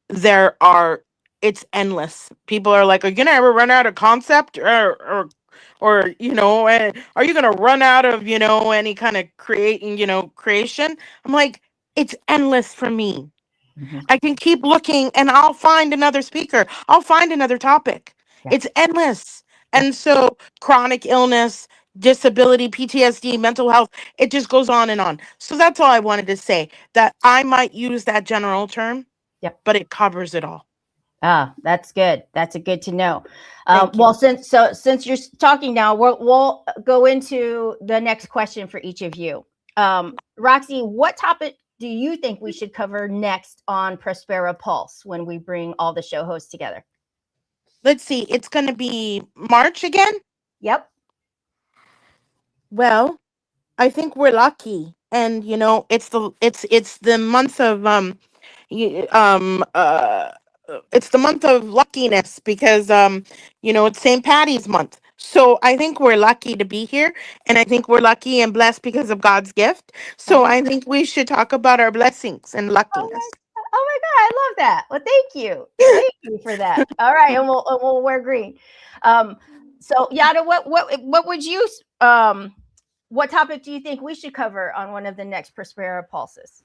it's endless. People are like, are you gonna ever run out of concept or are you gonna run out of, any kind of creation? I'm like, it's endless for me. Mm-hmm. I can keep looking and I'll find another speaker. I'll find another topic. Yeah. It's endless. Yeah. And so chronic illness, disability, PTSD, mental health, it just goes on and on. So that's all I wanted to say, that I might use that general term, Yep. but it covers it all. Ah, that's good. That's a good to know. Thank you. Well, since you're talking now, we'll go into the next question for each of you. Roxy, what topic do you think we should cover next on Prospera Pulse when we bring all the show hosts together? Let's see. It's going to be March again. Yep. Well, I think we're lucky, and it's the month of y- it's the month of luckiness because it's St. Patty's month. So I think we're lucky to be here, and I think we're lucky and blessed because of God's gift. So I think we should talk about our blessings and luckiness. Oh my God, I love that. Well, thank you. Thank you for that. All right, and we'll wear green. So Yada, what would you what topic do you think we should cover on one of the next Prospera Pulses?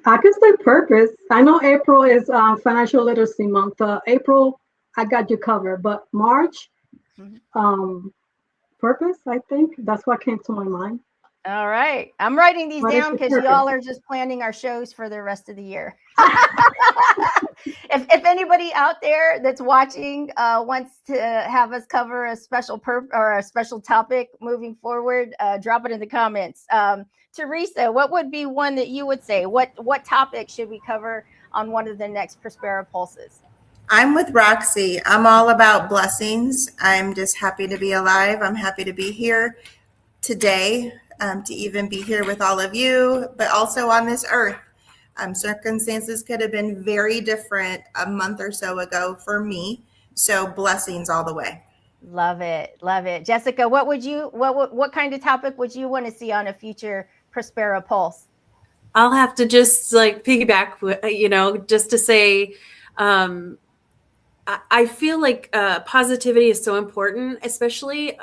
I could say purpose. I know April is financial literacy month. April, I got you covered, but March, purpose. I think that's what came to my mind. All right, I'm writing these What is down the because purpose? y'all are just planning our shows for the rest of the year. If anybody out there that's watching wants to have us cover a special or a special topic moving forward, drop it in the comments. Teresa, what would be one that you would say? What topic should we cover on one of the next Prospera Pulses? I'm with Roxy. I'm all about blessings. I'm just happy to be alive. I'm happy to be here today, to even be here with all of you, but also on this earth. Circumstances could have been very different a month or so ago for me. So blessings all the way. Love it. Love it. Jessica, what kind of topic would you want to see on a future Prospera Pulse? I'll have to just like piggyback, just to say, I feel like positivity is so important, especially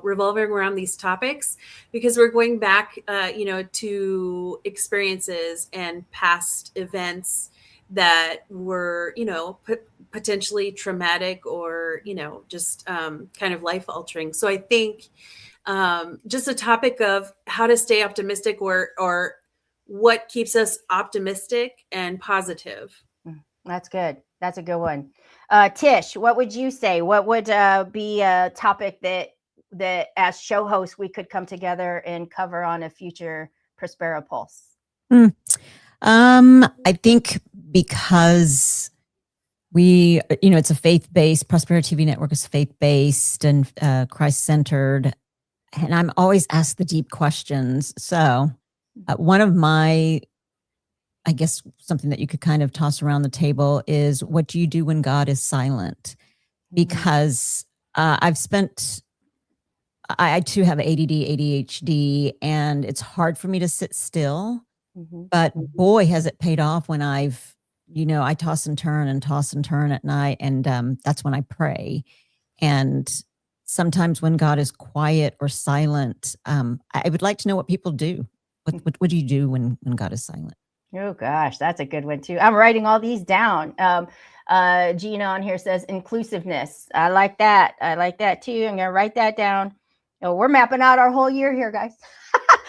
revolving around these topics, because we're going back, to experiences and past events that were, potentially traumatic or just kind of life altering. So I think just a topic of how to stay optimistic, or what keeps us optimistic and positive. That's good. That's a good one. Tish, what would you say? What would be a topic that as show hosts we could come together and cover on a future Prospera Pulse? I think because we, it's a faith-based, Prospera TV network is faith-based and Christ-centered, and I'm always asked the deep questions. So one of my, I guess something that you could kind of toss around the table is, what do you do when God is silent? Because I too have ADD, ADHD, and it's hard for me to sit still. But boy, has it paid off when I toss and turn at night. And that's when I pray. And sometimes when God is quiet or silent, I would like to know what people do. What do you do when God is silent? Oh gosh, that's a good one too. I'm writing all these down. Gina on here says inclusiveness. I like that. I like that too. I'm gonna write that down. We're mapping out our whole year here, guys.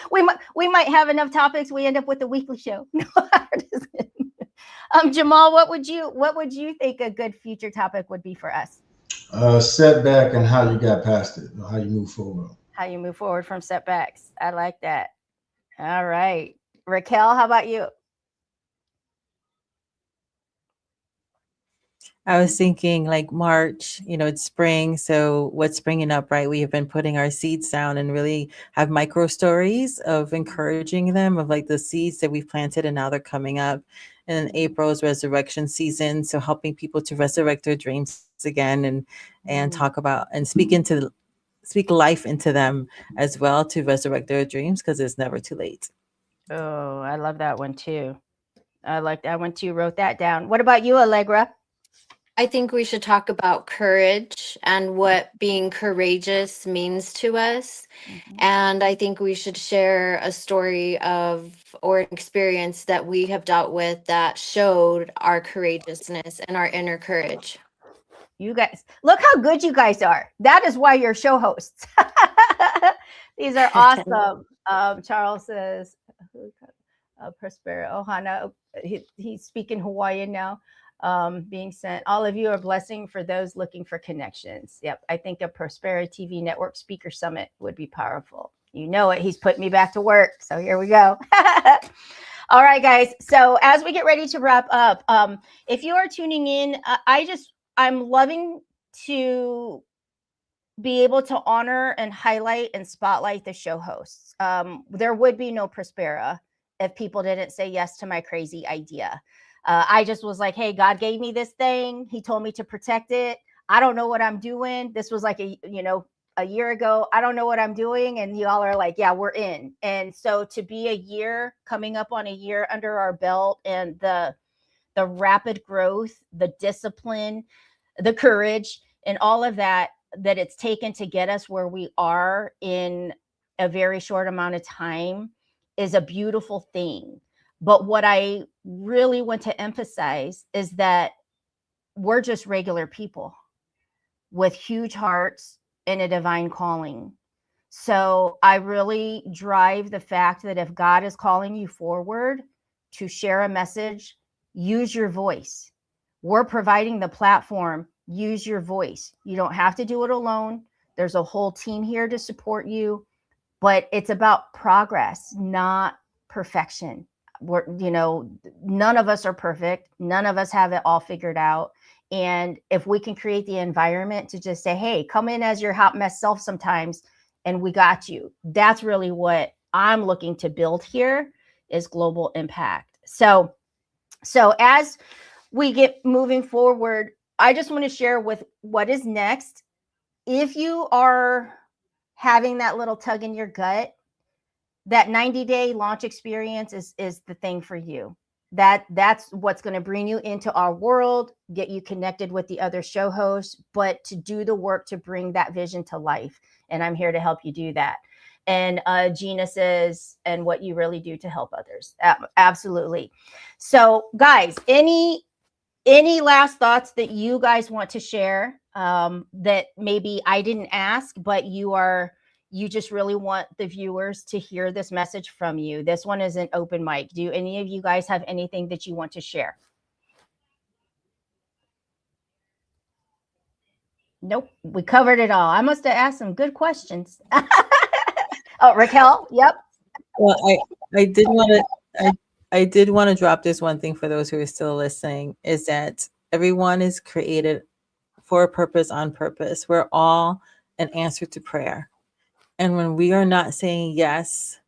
we might have enough topics. We end up with a weekly show. Jamal, what would you think a good future topic would be for us? Setback and how you got past it, how you move forward. How you move forward from setbacks. I like that. All right, Raquel, how about you? I was thinking like March, it's spring. So what's springing up, right? We have been putting our seeds down and really have micro stories of encouraging them, of like the seeds that we've planted and now they're coming up. And then April is resurrection season. So helping people to resurrect their dreams again and talk about and speak life into them as well, to resurrect their dreams, because it's never too late. Oh, I love that one too. I like that one too. Wrote that down. What about you, Allegra? I think we should talk about courage and what being courageous means to us. And I think we should share a story or an experience that we have dealt with that showed our courageousness and our inner courage. You guys, look how good you guys are. That is why you're show hosts. These are awesome. Charles says, Prospera Ohana, he's speaking Hawaiian now. Being sent. All of you are a blessing for those looking for connections. Yep. I think a Prospera TV Network Speaker Summit would be powerful. You know it. He's put me back to work. So here we go. All right, guys. So as we get ready to wrap up, if you are tuning in, I'm loving to be able to honor and highlight and spotlight the show hosts. There would be no Prospera if people didn't say yes to my crazy idea. I just was like, hey, God gave me this thing. He told me to protect it. I don't know what I'm doing. This was like a year ago. I don't know what I'm doing. And y'all are like, yeah, we're in. And so to be coming up on a year under our belt, and the rapid growth, the discipline, the courage, and all of that it's taken to get us where we are in a very short amount of time is a beautiful thing. But what I really want to emphasize is that we're just regular people with huge hearts and a divine calling. So I really drive the fact that if God is calling you forward to share a message, use your voice. We're providing the platform. Use your voice. You don't have to do it alone. There's a whole team here to support you, but it's about progress, not perfection. None of us are perfect. None of us have it all figured out. And if we can create the environment to just say, hey, come in as your hot mess self sometimes, and we got you. That's really what I'm looking to build here, is global impact. So as we get moving forward, I just want to share with what is next. If you are having that little tug in your gut, that 90-day launch experience is the thing for you. That's what's going to bring you into our world, get you connected with the other show hosts, but to do the work to bring that vision to life. And I'm here to help you do that. And Gina says, and what you really do to help others. Absolutely. So guys, any last thoughts that you guys want to share that maybe I didn't ask, but you just really want the viewers to hear this message from you? This one is an open mic. Do any of you guys have anything that you want to share? Nope. We covered it all. I must have asked some good questions. Oh, Raquel. Yep. Well, I did want to I did want to drop this one thing for those who are still listening, is that everyone is created for a purpose, on purpose. We're all an answer to prayer. And when we are not saying yes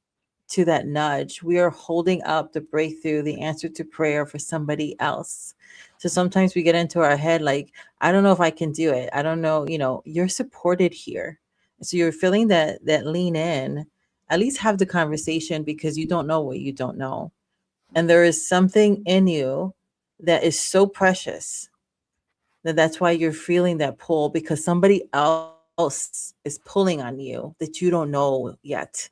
to that nudge, we are holding up the breakthrough, the answer to prayer for somebody else. So sometimes we get into our head like, I don't know if I can do it. I don't know, you're supported here. So you're feeling that lean in, at least have the conversation, because you don't know what you don't know. And there is something in you that is so precious that's why you're feeling that pull, because somebody else is pulling on you that you don't know yet.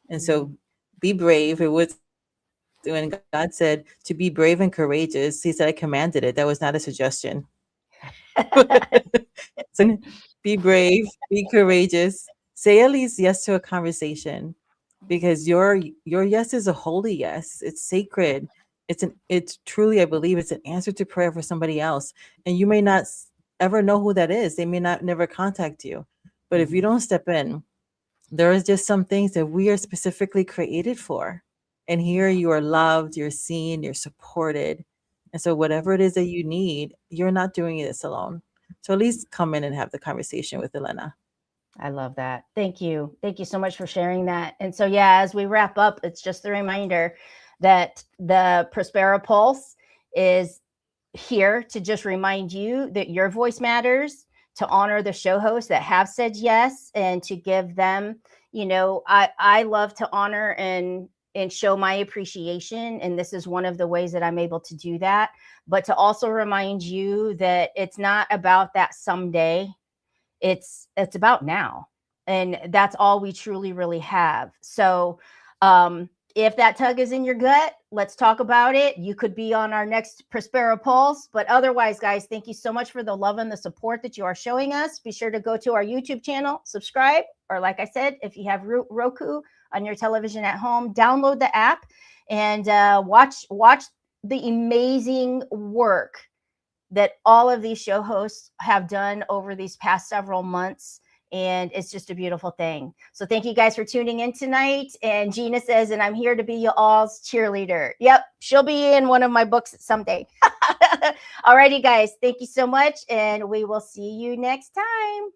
And so be brave. It was when God said to be brave and courageous, he said, I commanded it. That was not a suggestion. So be brave, be courageous, say at least yes to a conversation, because your yes is a holy yes. It's sacred. It's truly, I believe it's an answer to prayer for somebody else. And you may not ever know who that is. They may not never contact you. But if you don't step in, there is just some things that we are specifically created for. And here you are loved, you're seen, you're supported. And so whatever it is that you need, you're not doing this alone. So at least come in and have the conversation with Elena. I love that. Thank you. Thank you so much for sharing that. And so, yeah, as we wrap up, it's just a reminder that the Prospera Pulse is here to just remind you that your voice matters, to honor the show hosts that have said yes, and to give them, I love to honor and show my appreciation. And this is one of the ways that I'm able to do that. But to also remind you that it's not about that someday. It's about now. And that's all we truly, really have. So if that tug is in your gut, let's talk about it. You could be on our next Prospera Pulse. But otherwise, guys, thank you so much for the love and the support that you are showing us. Be sure to go to our YouTube channel, subscribe, or like I said, if you have Roku on your television at home, download the app and watch the amazing work that all of these show hosts have done over these past several months. And it's just a beautiful thing. So thank you guys for tuning in tonight. And Gina says, and I'm here to be you all's cheerleader. Yep, she'll be in one of my books someday. Alrighty, guys. Thank you so much. And we will see you next time.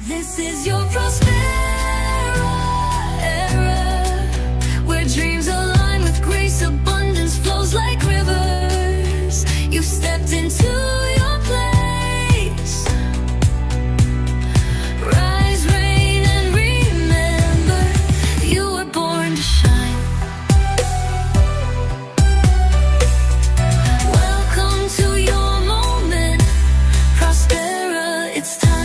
This is your Prospera era, where dreams align with grace, abundance flows like rivers. You've stepped into your place. Rise, reign, and remember, you were born to shine. Welcome to your moment, Prospera, it's time.